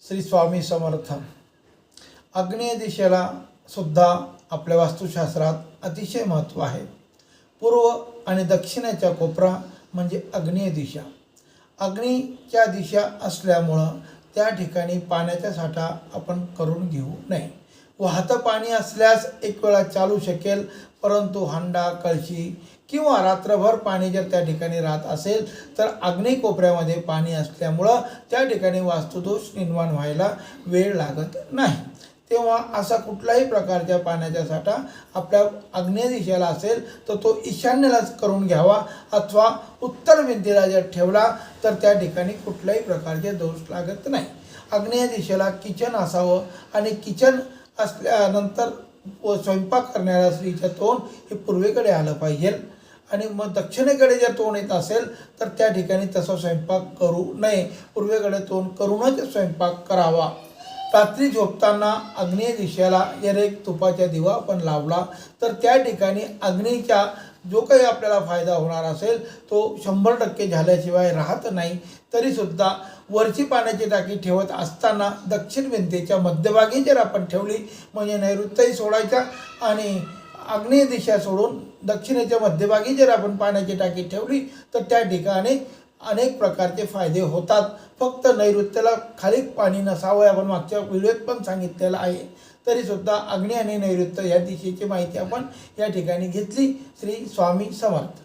श्री स्वामी समर्थ। आग्नेय दिशेला सुद्धा आपल्या वास्तुशास्त्रात अतिशय महत्त्व आहे। पूर्व आणि दक्षिणेचा कोपरा म्हणजे आग्नेय दिशा। अग्नीच्या दिशा असल्यामुळं त्या ठिकाणी पाण्याचा साठा आपण करून घेऊ नये। वाहतं पाणी असल्यास एक वेळा चालू शकेल, परंतु हंडा, कळशी किंवा रात्रभर पाणी जर त्या ठिकाणी राहत असेल तर आग्नेय कोपऱ्यामध्ये पाणी असल्यामुळं त्या ठिकाणी वास्तुदोष निर्माण व्हायला वेळ लागत नाही। तेव्हा असा कुठलाही प्रकारच्या पाण्याचा साठा आपल्या आग्नेय दिशेला असेल तर तो ईशान्येलाच करून घ्यावा, अथवा उत्तर भिंतीला जर ठेवला तर त्या ठिकाणी कुठल्याही प्रकारचे दोष लागत नाही। आग्नेय दिशेला किचन असावं आणि किचन असल्यानंतर स्वयंपाक करणाऱ्या स्त्रीचं तोंड हे पूर्वेकडे आलं पाहिजे, आणि मग दक्षिणेकडे जर तोंड येत असेल तर त्या ठिकाणी तसा स्वयंपाक करू नये, पूर्वेकडे तोंड करूनच स्वयंपाक करावा। रात्री झोपताना आग्नेय दिशेला जर एक तुपाचा दिवा आपण लावला तर त्या ठिकाणी अग्नीचा जो काही आपल्याला फायदा होणार असेल तो 100% झाल्याशिवाय राहत नाही। तरीसुद्धा वरची पाण्याची टाकी ठेवत असताना दक्षिण भिंतीच्या मध्यभागी जर आपण ठेवली म्हणजे नैऋत्यही सोडायचा आणि आग्नेय दिशा सोडून दक्षिणेच्या मध्यभागी जर आपण पाण्याची टाकी ठेवली तर त्या ठिकाणी अनेक प्रकारचे फायदे होतात। फक्त नैऋत्येला खाली पाणी नसावं, आपण मागच्या व्हिडिओत पण सांगितलेलं आहे। तरीसुद्धा आग्नेय आणि नैऋत्य या दिशेची माहिती आपण या ठिकाणी घेतली। श्री स्वामी समर्थ।